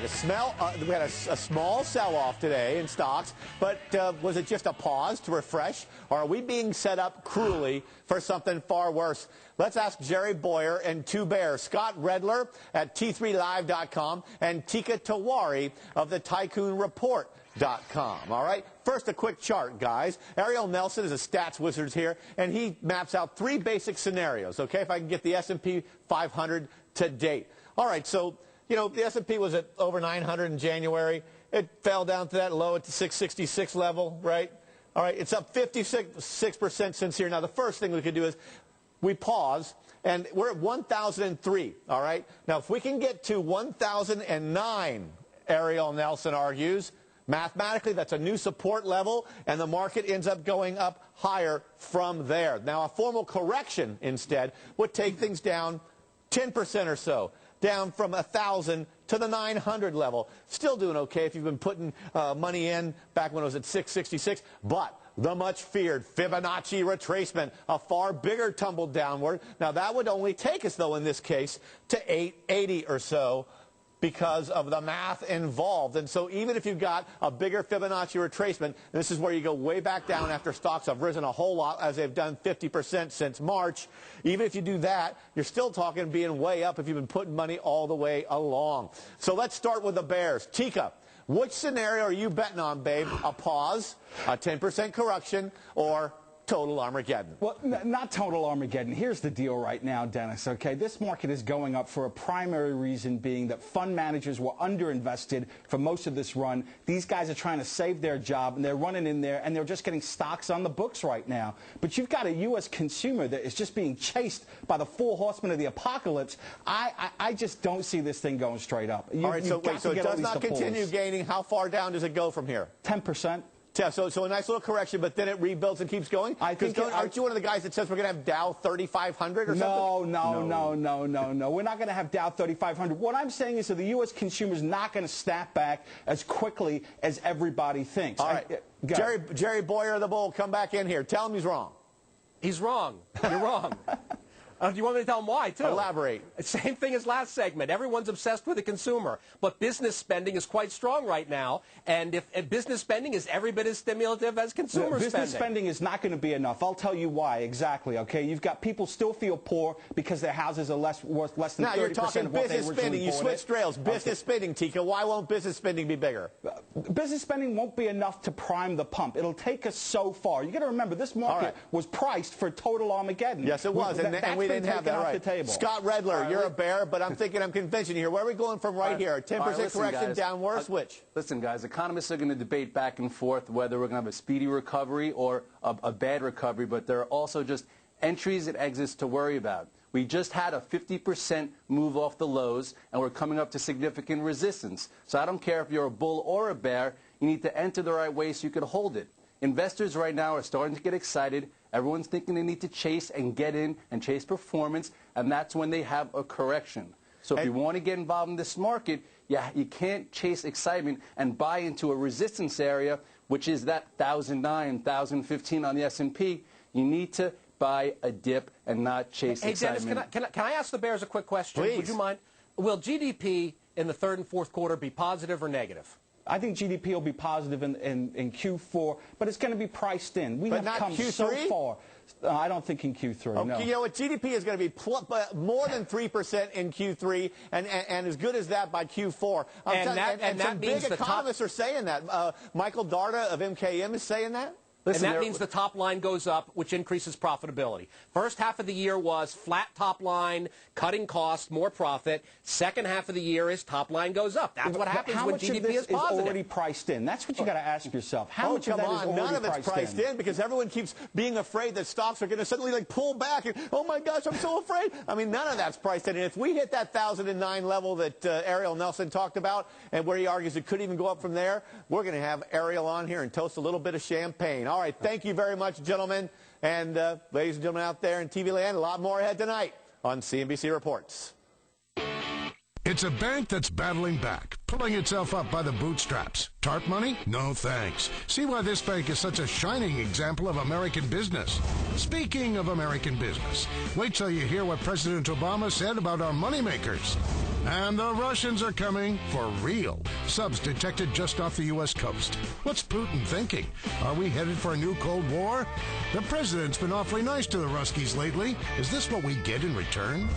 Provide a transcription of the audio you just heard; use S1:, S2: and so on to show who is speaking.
S1: We had a small sell-off today in stocks, but was it just a pause to refresh, or are we being set up cruelly for something far worse? Let's ask Jerry Bowyer and two bears, Scott Redler at T3Live.com and Tika Tawari of the Tycoon Report.com. All right, first a quick chart, guys. Ariel Nelson is a stats wizard here, and he maps out three basic scenarios, okay, if I can get the S&P 500 to date. All right, so, you know, the S&P was at over 900 in January. It fell down to that low at the 666 level, right? All right, it's up 56% since here. Now, the first thing we could do is we pause, and we're at 1,003, all right? Now, if we can get to 1,009, Ariel Nelson argues, mathematically, that's a new support level, and the market ends up going up higher from there. Now, a formal correction, instead, would take things down 10% or so, down from 1,000 to the 900 level. Still doing okay if you've been putting money in back when it was at 666, but the much-feared Fibonacci retracement, a far bigger tumble downward. Now, that would only take us, though, in this case, to 880 or so, because of the math involved. And so even if you've got a bigger Fibonacci retracement, this is where you go way back down after stocks have risen a whole lot, as they've done 50% since March. Even if you do that, you're still talking being way up if you've been putting money all the way along. So let's start with the bears. Tika, which scenario are you betting on, babe? A pause, a 10% correction, or total Armageddon?
S2: Well, not total Armageddon. Here's the deal right now, Dennis, okay? This market is going up for a primary reason being that fund managers were underinvested for most of this run. These guys are trying to save their job, and they're running in there, and they're just getting stocks on the books right now. But you've got a U.S. consumer that is just being chased by the four horsemen of the apocalypse. I just don't see this thing going straight up.
S1: All right, so wait, so it does not continue gaining. How far down does it go from here?
S2: 10%.
S1: Yeah, so a nice little correction, but then it rebuilds and keeps going? Aren't you one of the guys that says we're going to have Dow 3,500 or something?
S2: No. We're not going to have Dow 3,500. What I'm saying is that the U.S. consumer is not going to snap back as quickly as everybody thinks.
S1: All right. Jerry Bowyer of the Bull, come back in here. Tell him he's wrong.
S3: He's wrong. You're wrong. Do you want me to tell him why, too?
S1: Elaborate.
S3: Same thing as last segment. Everyone's obsessed with the consumer. But business spending is quite strong right now. And if business spending is every bit as stimulative as consumer spending.
S2: Business spending is not going to be enough. I'll tell you why exactly, okay? You've got people still feel poor because their houses are worth less than 30%
S1: now, you're talking
S2: of what
S1: business
S2: they
S1: spending. You
S2: originally
S1: switched rails. Business spending, Tika. Why won't business spending be bigger?
S2: Business spending won't be enough to prime the pump. It'll take us so far. You got to remember, this market was priced for total Armageddon.
S1: Yes, it was, and we didn't have that right. Scott Redler, you're a bear, but I'm thinking I'm convincing you here. Where are we going from right here? 10% correction,
S4: guys,
S1: down worse, which?
S4: Listen, guys, economists are going to debate back and forth whether we're going to have a speedy recovery or a bad recovery, but there are also just entries and exits to worry about. We just had a 50% move off the lows, and we're coming up to significant resistance. So I don't care if you're a bull or a bear, you need to enter the right way so you can hold it. Investors right now are starting to get excited. Everyone's thinking they need to chase and get in and chase performance, and that's when they have a correction. So if you want to get involved in this market, you can't chase excitement and buy into a resistance area, which is that 1,009, 1,015 on the S&P. You need to buy a dip and not chase excitement.
S3: Dennis, can I ask the Bears a quick question?
S1: Please.
S3: Would you mind? Will GDP in the third and fourth quarter be positive or negative?
S2: I think GDP will be positive in Q4, but it's going to be priced in. We have come so far. I don't think in Q3, no.
S1: You know what? GDP is going to be more than 3% in Q3 and as good as that by Q4. And some big economists are saying that. Michael Darda of MKM is saying that.
S3: Listen, and that means the top line goes up, which increases profitability. First half of the year was flat top line, cutting costs, more profit. Second half of the year is top line goes up. That's what happens when GDP is positive.
S2: How much of this is already priced in? That's what you got to ask yourself. How much of that is already priced in?
S1: None of it's priced in because everyone keeps being afraid that stocks are going to suddenly pull back. And, oh my gosh, I'm so afraid. I mean, none of that's priced in. And if we hit that 1,009 level that Ariel Nelson talked about, and where he argues it could even go up from there, we're going to have Ariel on here and toast a little bit of champagne. All right, thank you very much, gentlemen. And ladies and gentlemen out there in TV land, a lot more ahead tonight on CNBC Reports.
S5: It's a bank that's battling back, pulling itself up by the bootstraps. TARP money? No thanks. See why this bank is such a shining example of American business. Speaking of American business, wait till you hear what President Obama said about our moneymakers. And the Russians are coming for real. Subs detected just off the U.S. coast. What's Putin thinking? Are we headed for a new Cold War? The president's been awfully nice to the Ruskies lately. Is this what we get in return?